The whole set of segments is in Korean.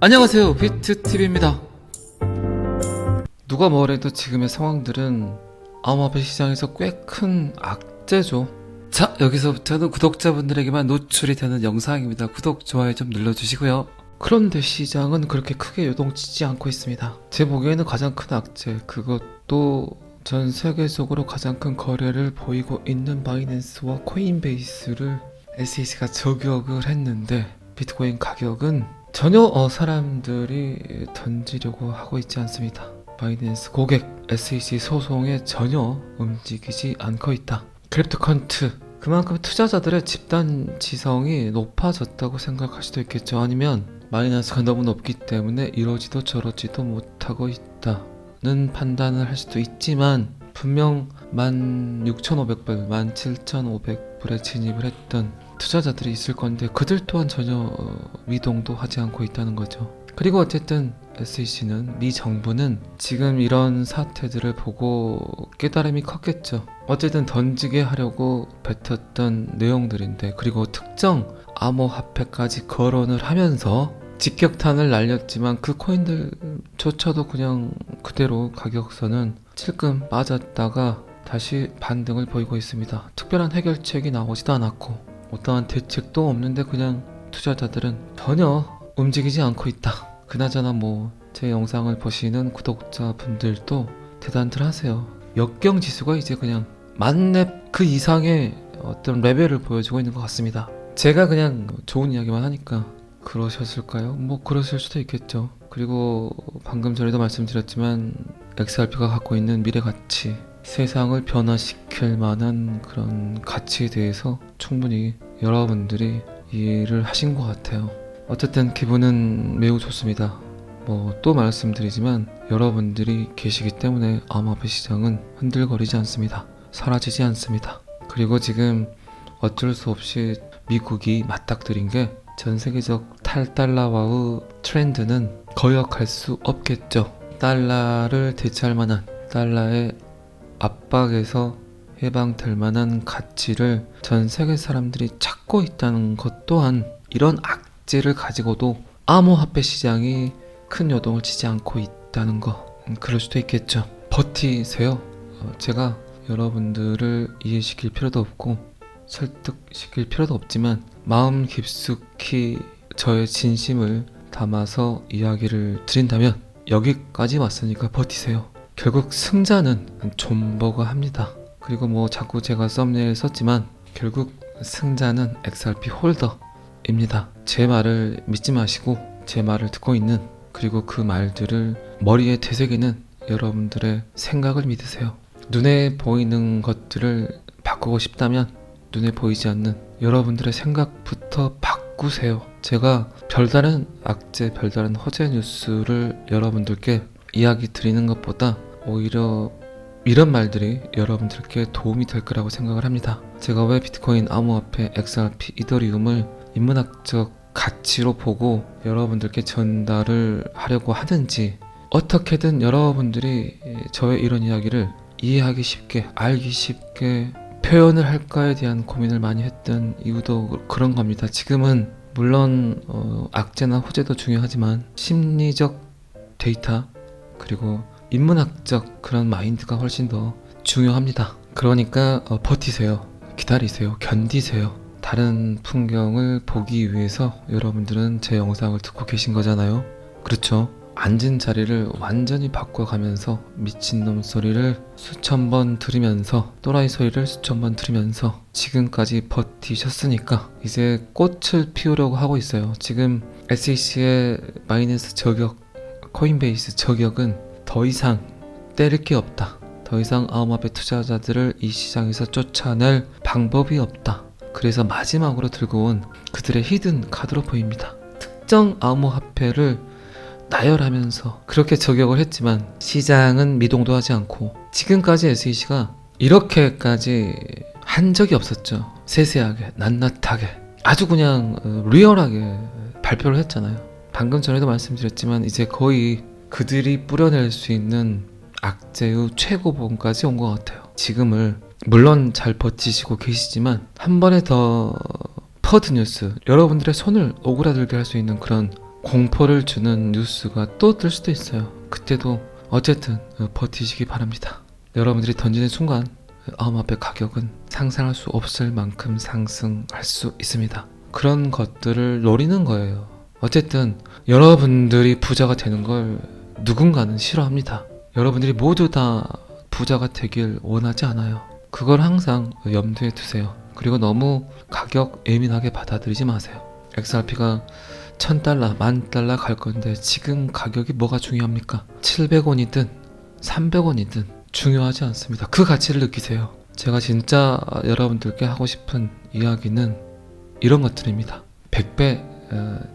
안녕하세요, 비트TV입니다. 누가 뭐래도 지금의 상황들은 암호화폐 시장에서 꽤 큰 악재죠. 자, 여기서부터는 구독자분들에게만 노출이 되는 영상입니다. 구독, 좋아요 좀 눌러주시고요. 그런데 시장은 그렇게 크게 요동치지 않고 있습니다. 제 보기에는 가장 큰 악재, 그것도 전 세계적으로 가장 큰 거래를 보이고 있는 바이낸스와 코인베이스를 SEC가 저격을 했는데, 비트코인 가격은 전혀 사람들이 던지려고 하고 있지 않습니다. 바이낸스 고객 SEC 소송에 전혀 움직이지 않고 있다. 크립토컨트, 그만큼 투자자들의 집단 지성이 높아졌다고 생각할 수도 있겠죠. 아니면 마이너스가 너무 높기 때문에 이러지도 저러지도 못하고 있다는 판단을 할 수도 있지만, 분명 16,500불, 17,500불에 진입을 했던 투자자들이 있을 건데 그들 또한 전혀 미동도 하지 않고 있다는 거죠. 그리고 어쨌든 SEC는, 미 정부는 지금 이런 사태들을 보고 깨달음이 컸겠죠. 어쨌든 던지게 하려고 뱉었던 내용들인데, 그리고 특정 암호화폐까지 거론을 하면서 직격탄을 날렸지만 그 코인들조차도 그냥 그대로 가격선은 찔끔 빠졌다가 다시 반등을 보이고 있습니다. 특별한 해결책이 나오지도 않았고 어떠한 대책도 없는데 그냥 투자자들은 전혀 움직이지 않고 있다. 그나저나 제 영상을 보시는 구독자분들도 대단들 하세요. 역경지수가 이제 그냥 만렙 그 이상의 어떤 레벨을 보여주고 있는 것 같습니다. 제가 그냥 좋은 이야기만 하니까 그러셨을까요? 그러실 수도 있겠죠. 그리고 방금 전에도 말씀드렸지만 XRP가 갖고 있는 미래 가치, 세상을 변화시킬 만한 그런 가치에 대해서 충분히 여러분들이 이해를 하신 것 같아요. 어쨌든 기분은 매우 좋습니다. 또 말씀드리지만 여러분들이 계시기 때문에 암호화폐 시장은 흔들거리지 않습니다. 사라지지 않습니다. 그리고 지금 어쩔 수 없이 미국이 맞닥뜨린 게, 전 세계적 탈달러화의 트렌드는 거역할 수 없겠죠. 달러를 대체할 만한, 달러의 압박에서 해방될 만한 가치를 전 세계 사람들이 찾고 있다는 것 또한, 이런 악재를 가지고도 암호화폐 시장이 큰 요동을 치지 않고 있다는 거, 그럴 수도 있겠죠. 버티세요. 제가 여러분들을 이해시킬 필요도 없고 설득시킬 필요도 없지만 마음 깊숙이 저의 진심을 담아서 이야기를 드린다면, 여기까지 왔으니까 버티세요. 결국 승자는 존버가 합니다. 그리고 자꾸 제가 썸네일 썼지만 결국 승자는 XRP 홀더입니다. 제 말을 믿지 마시고 제 말을 듣고 있는, 그리고 그 말들을 머리에 되새기는 여러분들의 생각을 믿으세요. 눈에 보이는 것들을 바꾸고 싶다면 눈에 보이지 않는 여러분들의 생각부터 바꾸세요. 제가 별다른 악재, 별다른 허재 뉴스를 여러분들께 이야기 드리는 것보다 오히려 이런 말들이 여러분들께 도움이 될 거라고 생각을 합니다. 제가 왜 비트코인, 암호화폐, XRP, 이더리움을 인문학적 가치로 보고 여러분들께 전달을 하려고 하는지, 어떻게든 여러분들이 저의 이런 이야기를 이해하기 쉽게, 알기 쉽게 표현을 할까에 대한 고민을 많이 했던 이유도 그런 겁니다. 지금은 물론 악재나 호재도 중요하지만 심리적 데이터, 그리고 인문학적 그런 마인드가 훨씬 더 중요합니다. 그러니까 버티세요. 기다리세요. 견디세요. 다른 풍경을 보기 위해서 여러분들은 제 영상을 듣고 계신 거잖아요. 그렇죠? 앉은 자리를 완전히 바꿔가면서 미친놈 소리를 수천 번 들으면서, 또라이 소리를 수천 번 들으면서 지금까지 버티셨으니까 이제 꽃을 피우려고 하고 있어요. 지금 SEC의 마이너스 저격, 코인베이스 저격은 더 이상 때릴 게 없다. 더 이상 암호화폐 투자자들을 이 시장에서 쫓아낼 방법이 없다. 그래서 마지막으로 들고 온 그들의 히든 카드로 보입니다. 특정 암호화폐를 나열하면서 그렇게 저격을 했지만 시장은 미동도 하지 않고, 지금까지 SEC가 이렇게까지 한 적이 없었죠. 세세하게, 낱낱하게, 아주 그냥 리얼하게 발표를 했잖아요. 방금 전에도 말씀드렸지만 이제 거의 그들이 뿌려낼 수 있는 악재의 최고봉까지 온 것 같아요. 지금을 물론 잘 버티시고 계시지만 한 번에 더 퍼드 뉴스, 여러분들의 손을 오그라들게 할 수 있는 그런 공포를 주는 뉴스가 또 뜰 수도 있어요. 그때도 어쨌든 버티시기 바랍니다. 여러분들이 던지는 순간 암호화폐 가격은 상상할 수 없을 만큼 상승할 수 있습니다. 그런 것들을 노리는 거예요. 어쨌든 여러분들이 부자가 되는 걸 누군가는 싫어합니다. 여러분들이 모두 다 부자가 되길 원하지 않아요. 그걸 항상 염두에 두세요. 그리고 너무 가격 예민하게 받아들이지 마세요. XRP가 1000달러, 10,000달러 갈 건데 지금 가격이 뭐가 중요합니까? 700원이든 300원이든 중요하지 않습니다. 그 가치를 느끼세요. 제가 진짜 여러분들께 하고 싶은 이야기는 이런 것들입니다. 100배,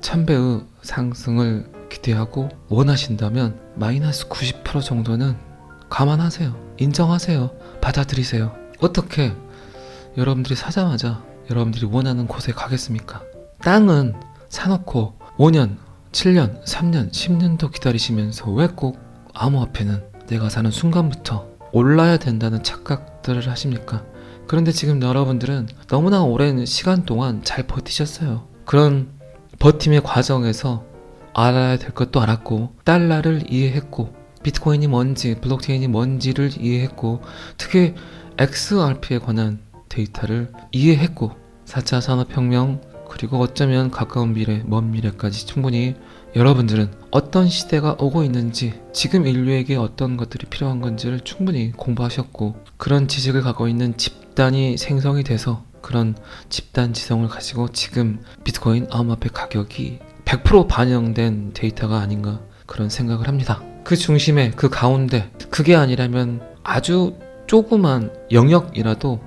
1000배의 상승을 기대하고 원하신다면 마이너스 90% 정도는 감안하세요. 인정하세요. 받아들이세요. 어떻게 여러분들이 사자마자 여러분들이 원하는 곳에 가겠습니까? 땅은 사놓고 5년, 7년, 3년, 10년도 기다리시면서 왜 꼭 암호화폐는 내가 사는 순간부터 올라야 된다는 착각들을 하십니까? 그런데 지금 여러분들은 너무나 오랜 시간 동안 잘 버티셨어요. 그런 버팀의 과정에서 알아야 될 것도 알았고, 달러를 이해했고, 비트코인이 뭔지, 블록체인이 뭔지를 이해했고, 특히 XRP에 관한 데이터를 이해했고, 4차 산업혁명, 그리고 어쩌면 가까운 미래, 먼 미래까지 충분히 여러분들은 어떤 시대가 오고 있는지, 지금 인류에게 어떤 것들이 필요한 건지를 충분히 공부하셨고, 그런 지식을 갖고 있는 집단이 생성이 돼서 그런 집단 지성을 가지고 지금 비트코인 암호화폐 가격이 100% 반영된 데이터가 아닌가 그런 생각을 합니다. 그 중심에, 그 가운데, 그게 아니라면 아주 조그만 영역이라도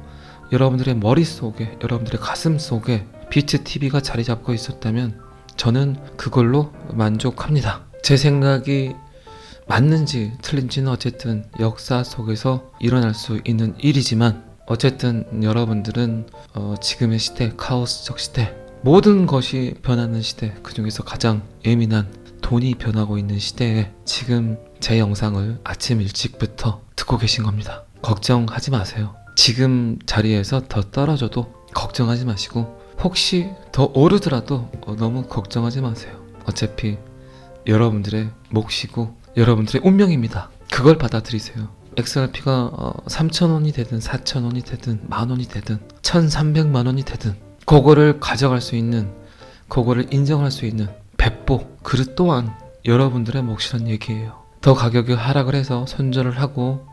여러분들의 머릿속에, 여러분들의 가슴 속에 비트TV가 자리 잡고 있었다면 저는 그걸로 만족합니다. 제 생각이 맞는지 틀린지는 어쨌든 역사 속에서 일어날 수 있는 일이지만, 어쨌든 여러분들은 지금의 시대, 카오스적 시대, 모든 것이 변하는 시대, 그 중에서 가장 예민한 돈이 변하고 있는 시대에 지금 제 영상을 아침 일찍부터 듣고 계신 겁니다. 걱정하지 마세요. 지금 자리에서 더 떨어져도 걱정하지 마시고, 혹시 더 오르더라도 너무 걱정하지 마세요. 어차피 여러분들의 몫이고 여러분들의 운명입니다. 그걸 받아들이세요. XRP가 3,000원이 되든 4,000원이 되든 만원이 되든 1,300만원이 되든 그거를 가져갈 수 있는, 그거를 인정할 수 있는 배포, 그릇 또한 여러분들의 몫이란 얘기예요. 더 가격이 하락을 해서 손절을 하고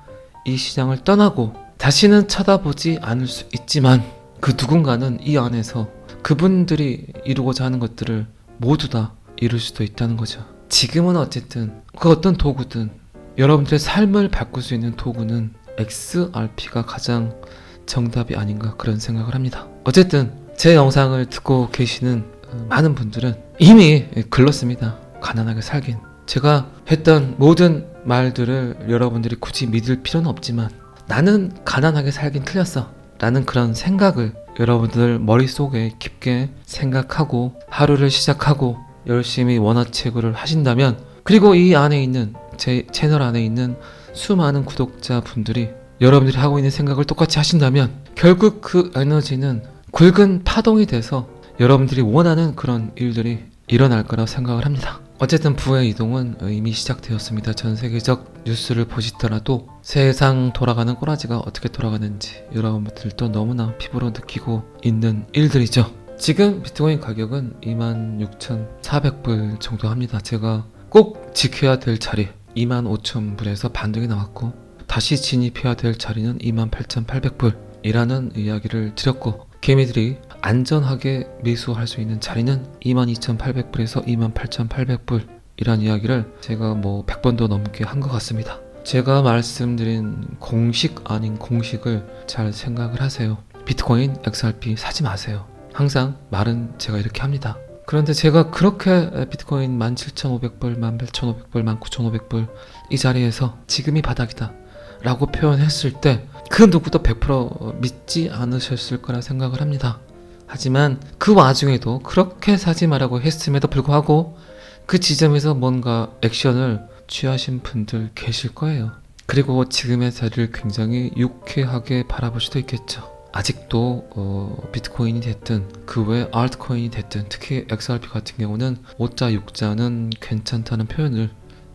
이 시장을 떠나고 다시는 쳐다보지 않을 수 있지만, 그 누군가는 이 안에서 그분들이 이루고자 하는 것들을 모두 다 이룰 수도 있다는 거죠. 지금은 어쨌든 그 어떤 도구든, 여러분들의 삶을 바꿀 수 있는 도구는 XRP가 가장 정답이 아닌가 그런 생각을 합니다. 어쨌든 제 영상을 듣고 계시는 많은 분들은 이미 글렀습니다. 가난하게 살긴. 제가 했던 모든 말들을 여러분들이 굳이 믿을 필요는 없지만, 나는 가난하게 살긴 틀렸어 라는 그런 생각을 여러분들 머릿속에 깊게 생각하고 하루를 시작하고 열심히 원화채굴을 하신다면, 그리고 이 안에 있는, 제 채널 안에 있는 수많은 구독자분들이 여러분들이 하고 있는 생각을 똑같이 하신다면, 결국 그 에너지는 굵은 파동이 돼서 여러분들이 원하는 그런 일들이 일어날 거라고 생각을 합니다. 어쨌든 부의 이동은 이미 시작되었습니다. 전 세계적 뉴스를 보시더라도 세상 돌아가는 꼬라지가 어떻게 돌아가는지 여러분들도 너무나 피부로 느끼고 있는 일들이죠. 지금 비트코인 가격은 26,400불 정도 합니다. 제가 꼭 지켜야 될 자리 25,000불에서 반등이 나왔고, 다시 진입해야 될 자리는 28,800불 이라는 이야기를 드렸고, 개미들이 안전하게 매수할 수 있는 자리는 22,800불에서 28,800불 이란 이야기를 제가 100번도 넘게 한 것 같습니다. 제가 말씀드린 공식 아닌 공식을 잘 생각을 하세요. 비트코인, XRP 사지 마세요. 항상 말은 제가 이렇게 합니다. 그런데 제가 그렇게 비트코인 17,500불, 18,500불, 19,500불 이 자리에서 지금이 바닥이다 라고 표현했을 때 그 누구도 100% 믿지 않으셨을 거라 생각을 합니다. 하지만 그 와중에도 그렇게 사지 말라고 했음에도 불구하고 그 지점에서 뭔가 액션을 취하신 분들 계실 거예요. 그리고 지금의 자리를 굉장히 유쾌하게 바라볼 수도 있겠죠. 아직도 비트코인이 됐든 그 외 알트코인이 됐든 특히 XRP 같은 경우는 5자 6자는 괜찮다는 표현을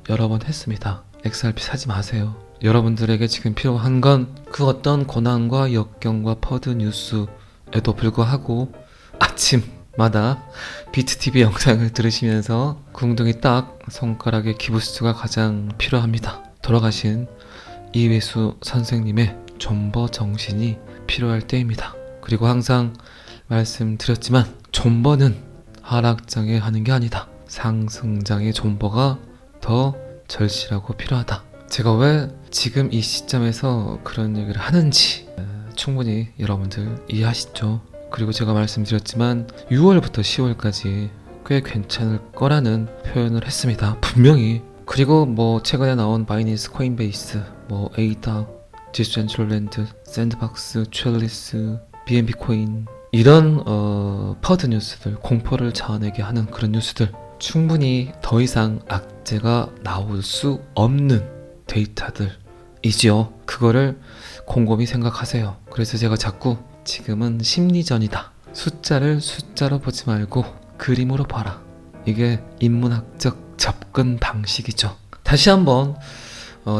여러 번 했습니다. XRP 사지 마세요. 여러분들에게 지금 필요한 건 그 어떤 고난과 역경과 퍼드 뉴스에도 불구하고 아침마다 비트TV 영상을 들으시면서 궁둥이 딱 손가락의 기부수가 가장 필요합니다. 돌아가신 이회수 선생님의 존버 정신이 필요할 때입니다. 그리고 항상 말씀드렸지만 존버는 하락장에 하는 게 아니다. 상승장의 존버가 더 절실하고 필요하다. 제가 왜 지금 이 시점에서 그런 얘기를 하는지 충분히 여러분들 이해하시죠? 그리고 제가 말씀드렸지만 6월부터 10월까지 꽤 괜찮을 거라는 표현을 했습니다. 분명히. 그리고 뭐 최근에 나온 바이낸스, 코인베이스, 뭐 에이다, 지수젠출랜드, 샌드박스, 첼리스, BNB 코인 이런 퍼드 뉴스들, 공포를 자아내게 하는 그런 뉴스들 충분히 더 이상 악재가 나올 수 없는 데이터들이지요. 그거를 곰곰이 생각하세요. 그래서 제가 자꾸 지금은 심리전이다. 숫자를 숫자로 보지 말고 그림으로 봐라. 이게 인문학적 접근 방식이죠. 다시 한번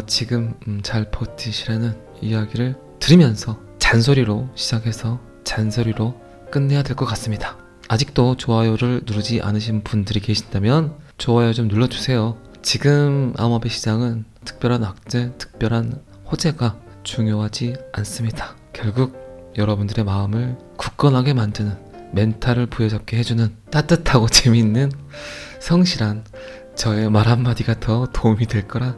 지금 잘 버티시라는 이야기를 들으면서 잔소리로 시작해서 잔소리로 끝내야 될 것 같습니다. 아직도 좋아요를 누르지 않으신 분들이 계신다면 좋아요 좀 눌러주세요. 지금 암호화폐 시장은 특별한 악재, 특별한 호재가 중요하지 않습니다. 결국 여러분들의 마음을 굳건하게 만드는, 멘탈을 부여잡게 해주는 따뜻하고 재미있는 성실한 저의 말 한마디가 더 도움이 될 거라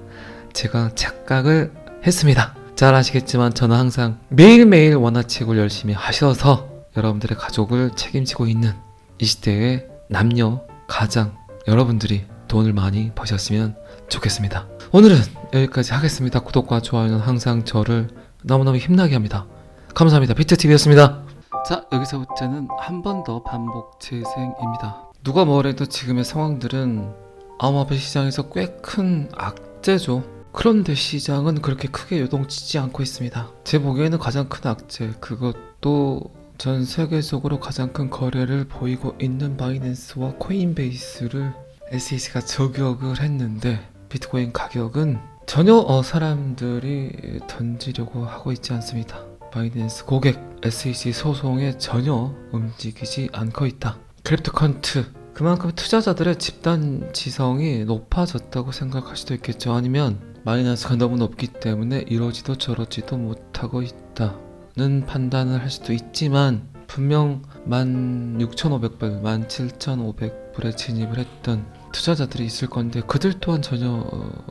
제가 착각을 했습니다. 잘 아시겠지만 저는 항상 매일매일 원화책을 열심히 하셔서 여러분들의 가족을 책임지고 있는 이 시대의 남녀, 가장 여러분들이 돈을 많이 버셨으면 좋겠습니다. 오늘은 여기까지 하겠습니다. 구독과 좋아요는 항상 저를 너무너무 힘나게 합니다. 감사합니다. 비트TV였습니다. 자, 여기서부터는 한 번 더 반복 재생입니다. 누가 뭐래도 지금의 상황들은 암호화폐 시장에서 꽤 큰 악재죠. 그런데 시장은 그렇게 크게 요동치지 않고 있습니다. 제 보기에는 가장 큰 악재, 그것도 전 세계적으로 가장 큰 거래를 보이고 있는 바이낸스와 코인베이스를 SEC가 저격을 했는데 비트코인 가격은 전혀 사람들이 던지려고 하고 있지 않습니다. 바이낸스 고객 SEC 소송에 전혀 움직이지 않고 있다. 크립토컨트, 그만큼 투자자들의 집단 지성이 높아졌다고 생각할 수도 있겠죠. 아니면 마이너스가 너무 높기 때문에 이러지도 저러지도 못하고 있다는 판단을 할 수도 있지만 분명 16,500불, 17,500불에 진입을 했던 투자자들이 있을 건데 그들 또한 전혀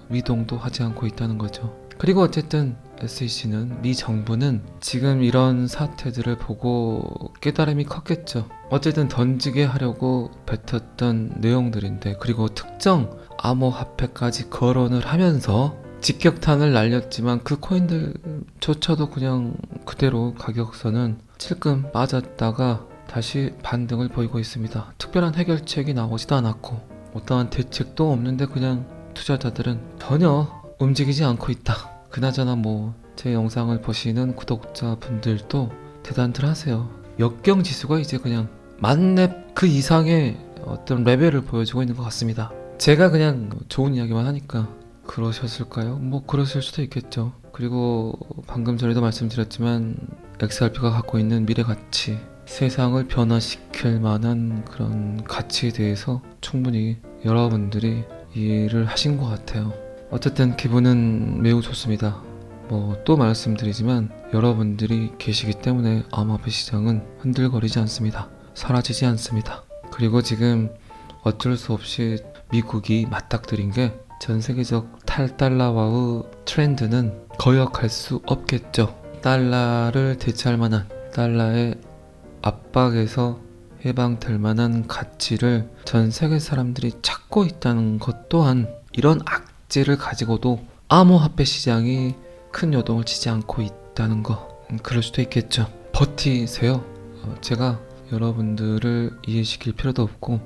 미동도 하지 않고 있다는 거죠. 그리고 어쨌든 SEC는, 미 정부는 지금 이런 사태들을 보고 깨달음이 컸겠죠. 어쨌든 던지게 하려고 뱉었던 내용들인데, 그리고 특정 암호화폐까지 거론을 하면서 직격탄을 날렸지만 그 코인들조차도 그냥 그대로 가격선은 찔끔 빠졌다가 다시 반등을 보이고 있습니다. 특별한 해결책이 나오지도 않았고 어떠한 대책도 없는데 그냥 투자자들은 전혀 움직이지 않고 있다. 그나저나 뭐 제 영상을 보시는 구독자분들도 대단들 하세요. 역경지수가 이제 그냥 만렙 그 이상의 어떤 레벨을 보여주고 있는 것 같습니다. 제가 그냥 좋은 이야기만 하니까 그러셨을까요? 뭐 그러실 수도 있겠죠. 그리고 방금 전에도 말씀드렸지만 XRP가 갖고 있는 미래 가치, 세상을 변화시킬 만한 그런 가치에 대해서 충분히 여러분들이 이해를 하신 것 같아요. 어쨌든 기분은 매우 좋습니다. 뭐 또 말씀드리지만 여러분들이 계시기 때문에 암호화폐 시장은 흔들거리지 않습니다. 사라지지 않습니다. 그리고 지금 어쩔 수 없이 미국이 맞닥뜨린 게 전 세계적 탈달러화의 트렌드는 거역할 수 없겠죠. 달러를 대체할 만한, 달러의 압박에서 해방될 만한 가치를 전 세계 사람들이 찾고 있다는 것 또한, 이런 악재를 가지고도 암호화폐 시장이 큰 요동을 치지 않고 있다는 거, 그럴 수도 있겠죠. 버티세요. 제가 여러분들을 이해시킬 필요도 없고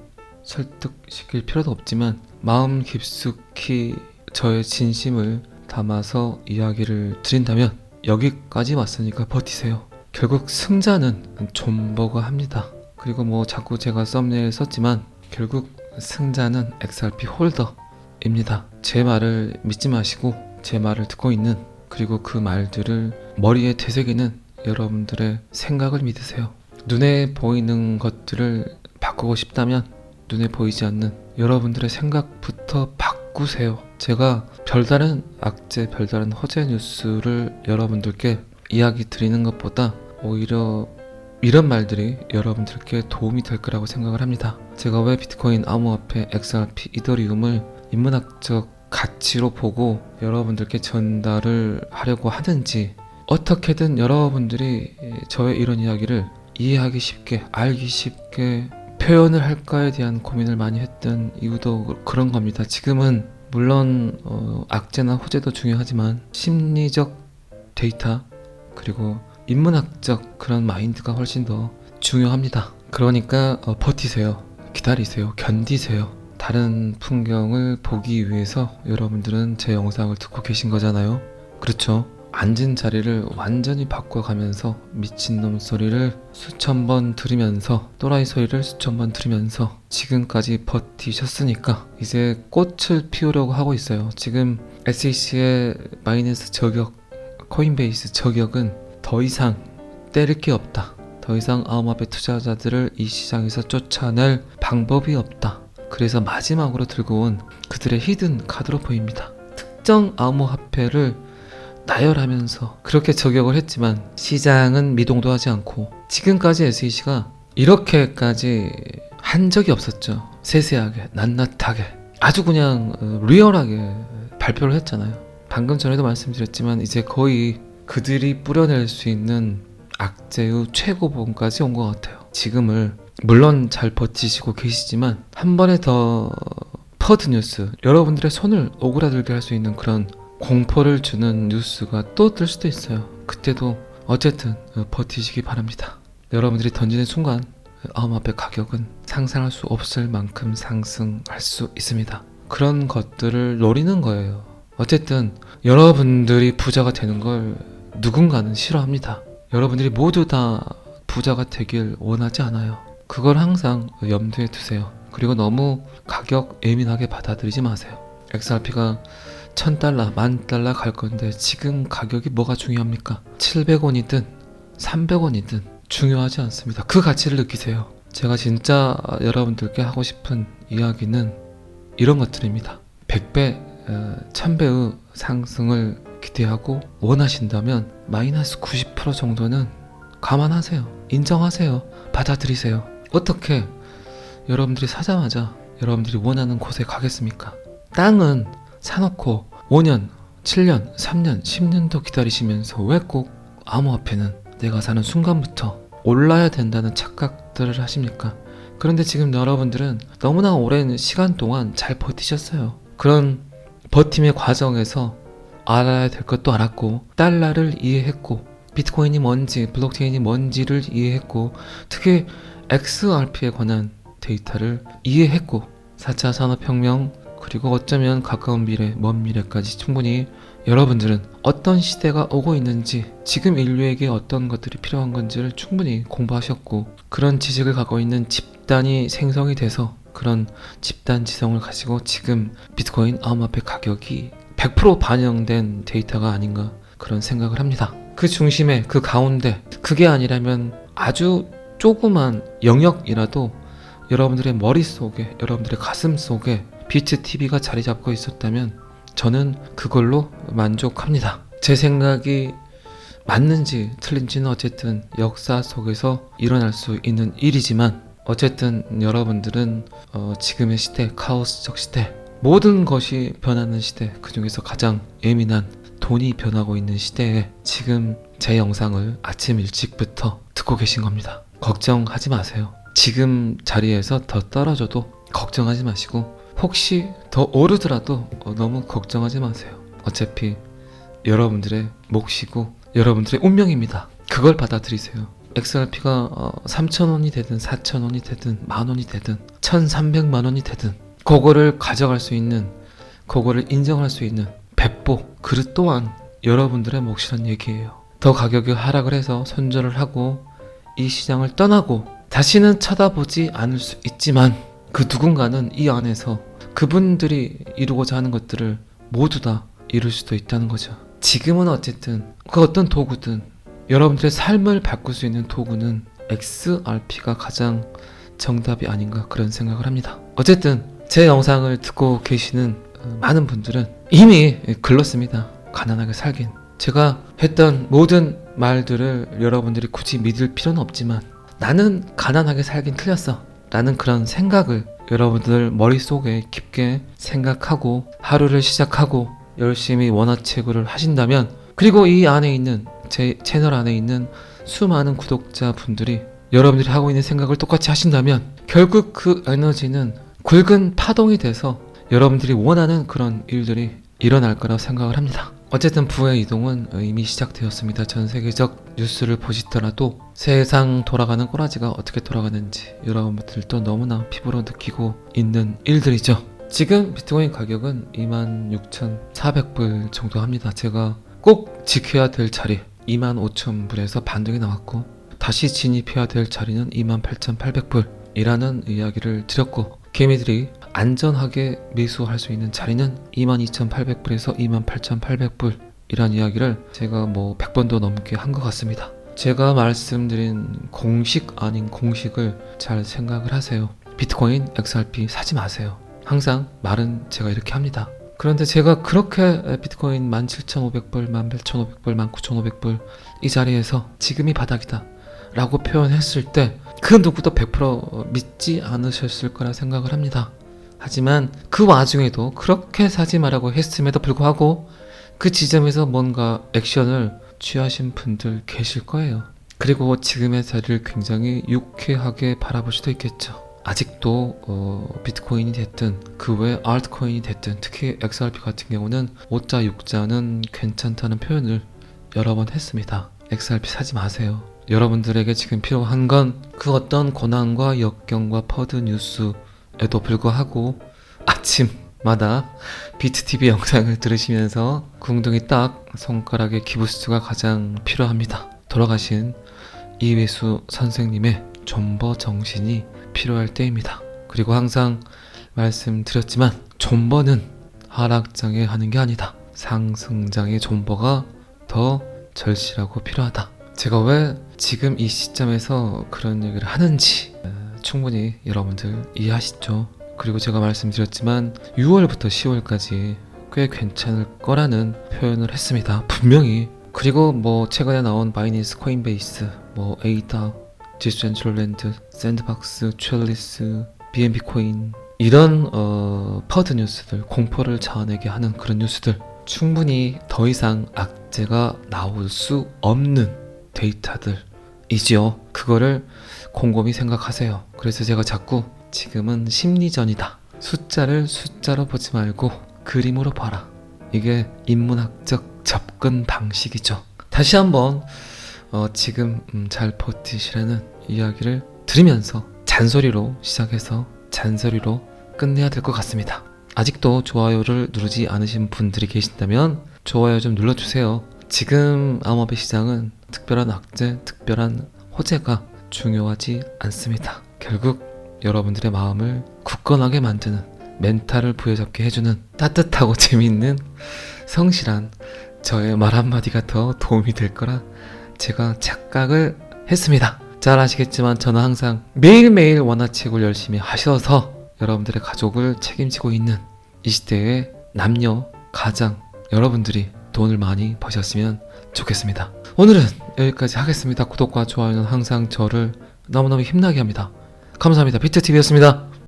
설득시킬 필요도 없지만 마음 깊숙이 저의 진심을 담아서 이야기를 드린다면 여기까지 왔으니까 버티세요. 결국 승자는 존버가 합니다. 그리고 뭐 자꾸 제가 썸네일 썼지만 결국 승자는 XRP 홀더입니다. 제 말을 믿지 마시고 제 말을 듣고 있는, 그리고 그 말들을 머리에 되새기는 여러분들의 생각을 믿으세요. 눈에 보이는 것들을 바꾸고 싶다면 눈에 보이지 않는 여러분들의 생각부터 바꾸세요. 제가 별다른 악재, 별다른 허재 뉴스를 여러분들께 이야기 드리는 것보다 오히려 이런 말들이 여러분들께 도움이 될 거라고 생각을 합니다. 제가 왜 비트코인, 암호화폐, XRP, 이더리움을 인문학적 가치로 보고 여러분들께 전달을 하려고 하는지, 어떻게든 여러분들이 저의 이런 이야기를 이해하기 쉽게, 알기 쉽게 표현을 할까에 대한 고민을 많이 했던 이유도 그런 겁니다. 지금은 물론 악재나 호재도 중요하지만 심리적 데이터, 그리고 인문학적 그런 마인드가 훨씬 더 중요합니다. 그러니까 버티세요. 기다리세요. 견디세요. 다른 풍경을 보기 위해서 여러분들은 제 영상을 듣고 계신 거잖아요. 그렇죠? 앉은 자리를 완전히 바꿔가면서 미친놈 소리를 수천 번 들으면서, 또라이 소리를 수천 번 들으면서 지금까지 버티셨으니까 이제 꽃을 피우려고 하고 있어요. 지금 SEC의 바이낸스 저격, 코인베이스 저격은 더 이상 때릴 게 없다. 더 이상 암호화폐 투자자들을 이 시장에서 쫓아낼 방법이 없다. 그래서 마지막으로 들고 온 그들의 히든 카드로 보입니다. 특정 암호화폐를 나열하면서 그렇게 저격을 했지만 시장은 미동도 하지 않고, 지금까지 SEC가 이렇게까지 한 적이 없었죠. 세세하게, 낱낱하게, 아주 그냥 리얼하게 발표를 했잖아요. 방금 전에도 말씀드렸지만 이제 거의 그들이 뿌려낼 수 있는 악재의 최고봉까지 온 것 같아요. 지금을 물론 잘 버티시고 계시지만 한 번에 더 퍼드 뉴스, 여러분들의 손을 오그라들게 할 수 있는 그런 공포를 주는 뉴스가 또 뜰 수도 있어요. 그때도 어쨌든 버티시기 바랍니다. 여러분들이 던지는 순간 암호화폐 가격은 상상할 수 없을 만큼 상승할 수 있습니다. 그런 것들을 노리는 거예요. 어쨌든 여러분들이 부자가 되는 걸 누군가는 싫어합니다. 여러분들이 모두 다 부자가 되길 원하지 않아요. 그걸 항상 염두에 두세요. 그리고 너무 가격 예민하게 받아들이지 마세요. XRP가 1000달러, 10,000달러 갈 건데 지금 가격이 뭐가 중요합니까? 700원이든 300원이든 중요하지 않습니다. 그 가치를 느끼세요. 제가 진짜 여러분들께 하고 싶은 이야기는 이런 것들입니다. 100배, 1000배의 상승을 기대하고 원하신다면 마이너스 90% 정도는 감안하세요. 인정하세요. 받아들이세요. 어떻게 여러분들이 사자마자 여러분들이 원하는 곳에 가겠습니까? 땅은 사놓고 5년, 7년, 3년, 10년도 기다리시면서 왜 꼭 암호화폐는 내가 사는 순간부터 올라야 된다는 착각들을 하십니까? 그런데 지금 여러분들은 너무나 오랜 시간 동안 잘 버티셨어요. 그런 버팀의 과정에서 알아야 될 것도 알았고, 달러를 이해했고, 비트코인이 뭔지, 블록체인이 뭔지를 이해했고, 특히 XRP에 관한 데이터를 이해했고, 4차 산업혁명, 그리고 어쩌면 가까운 미래, 먼 미래까지 충분히 여러분들은 어떤 시대가 오고 있는지, 지금 인류에게 어떤 것들이 필요한 건지를 충분히 공부하셨고, 그런 지식을 갖고 있는 집단이 생성이 돼서 그런 집단 지성을 가지고 지금 비트코인 암호화폐 가격이 100% 반영된 데이터가 아닌가 그런 생각을 합니다. 그 중심에, 그 가운데, 그게 아니라면 아주 조그만 영역이라도 여러분들의 머릿속에, 여러분들의 가슴 속에 비트TV가 자리 잡고 있었다면 저는 그걸로 만족합니다. 제 생각이 맞는지 틀린지는 어쨌든 역사 속에서 일어날 수 있는 일이지만, 어쨌든 여러분들은 지금의 시대, 카오스적 시대, 모든 것이 변하는 시대, 그 중에서 가장 예민한 돈이 변하고 있는 시대에 지금 제 영상을 아침 일찍부터 듣고 계신 겁니다. 걱정하지 마세요. 지금 자리에서 더 떨어져도 걱정하지 마시고, 혹시 더 오르더라도 너무 걱정하지 마세요. 어차피 여러분들의 몫이고 여러분들의 운명입니다. 그걸 받아들이세요. XRP가 3,000원이 되든 4,000원이 되든 만원이 되든 1,300만원이 되든 그거를 가져갈 수 있는, 그거를 인정할 수 있는 배포, 그릇 또한 여러분들의 몫이란 얘기예요. 더 가격이 하락을 해서 손절을 하고 이 시장을 떠나고 다시는 쳐다보지 않을 수 있지만 그 누군가는 이 안에서 그분들이 이루고자 하는 것들을 모두 다 이룰 수도 있다는 거죠. 지금은 어쨌든 그 어떤 도구든 여러분들의 삶을 바꿀 수 있는 도구는 XRP가 가장 정답이 아닌가 그런 생각을 합니다. 어쨌든 제 영상을 듣고 계시는 많은 분들은 이미 글렀습니다. 가난하게 살긴. 제가 했던 모든 말들을 여러분들이 굳이 믿을 필요는 없지만 나는 가난하게 살긴 틀렸어 라는 그런 생각을 여러분들 머릿속에 깊게 생각하고 하루를 시작하고 열심히 원화채굴을 하신다면, 그리고 이 안에 있는 제 채널 안에 있는 수많은 구독자분들이 여러분들이 하고 있는 생각을 똑같이 하신다면 결국 그 에너지는 굵은 파동이 돼서 여러분들이 원하는 그런 일들이 일어날 거라고 생각을 합니다. 어쨌든 부의 이동은 이미 시작되었습니다. 전 세계적 뉴스를 보시더라도 세상 돌아가는 꼬라지가 어떻게 돌아가는지 여러분들도 너무나 피부로 느끼고 있는 일들이죠. 지금 비트코인 가격은 26,400불 정도 합니다. 제가 꼭 지켜야 될 자리 25,000불에서 반등이 나왔고 다시 진입해야 될 자리는 28,800불이라는 이야기를 드렸고, 개미들이 안전하게 매수할 수 있는 자리는 22,800불에서 28,800불 이란 이야기를 제가 100번도 넘게 한 것 같습니다. 제가 말씀드린 공식 아닌 공식을 잘 생각을 하세요. 비트코인 XRP 사지 마세요. 항상 말은 제가 이렇게 합니다. 그런데 제가 그렇게 비트코인 17,500불, 18,500불, 19,500불 이 자리에서 지금이 바닥이다 라고 표현했을 때 그 누구도 100% 믿지 않으셨을 거라 생각을 합니다. 하지만 그 와중에도 그렇게 사지 말라고 했음에도 불구하고 그 지점에서 뭔가 액션을 취하신 분들 계실 거예요. 그리고 지금의 자리를 굉장히 유쾌하게 바라볼 수도 있겠죠. 아직도 비트코인이 됐든 그 외 알트코인이 됐든 특히 XRP 같은 경우는 5자 6자는 괜찮다는 표현을 여러 번 했습니다. XRP 사지 마세요. 여러분들에게 지금 필요한 건 그 어떤 고난과 역경과 퍼드 뉴스에도 불구하고 아침마다 비트TV 영상을 들으시면서 궁둥이 딱 손가락의 기부스가 가장 필요합니다. 돌아가신 이회수 선생님의 존버 정신이 필요할 때입니다. 그리고 항상 말씀드렸지만 존버는 하락장에 하는 게 아니다. 상승장의 존버가 더 절실하고 필요하다. 제가 왜 지금 이 시점에서 그런 얘기를 하는지 충분히 여러분들 이해하시죠? 그리고 제가 말씀드렸지만 6월부터 10월까지 꽤 괜찮을 거라는 표현을 했습니다. 분명히. 그리고 최근에 나온 바이낸스, 코인베이스, 에이다, 디센트럴랜드, 샌드박스, 첼리스, BNB 코인 이런 퍼드 뉴스들, 공포를 자아내게 하는 그런 뉴스들, 충분히 더 이상 악재가 나올 수 없는 데이터들이지요. 그거를 곰곰이 생각하세요. 그래서 제가 자꾸 지금은 심리전이다. 숫자를 숫자로 보지 말고 그림으로 봐라. 이게 인문학적 접근 방식이죠. 다시 한번 지금 잘 버티시라는 이야기를 들으면서 잔소리로 시작해서 잔소리로 끝내야 될 것 같습니다. 아직도 좋아요를 누르지 않으신 분들이 계신다면 좋아요 좀 눌러주세요. 지금 암호화폐 시장은 특별한 악재, 특별한 호재가 중요하지 않습니다. 결국 여러분들의 마음을 굳건하게 만드는, 멘탈을 부여잡게 해주는 따뜻하고 재미있는 성실한 저의 말 한마디가 더 도움이 될 거라 제가 착각을 했습니다. 잘 아시겠지만 저는 항상 매일매일 원화채굴 열심히 하셔서 여러분들의 가족을 책임지고 있는 이 시대의 남녀, 가장 여러분들이 돈을 많이 버셨으면 좋겠습니다. 오늘은 여기까지 하겠습니다. 구독과 좋아요는 항상 저를 너무너무 힘나게 합니다. 감사합니다. 비트TV였습니다.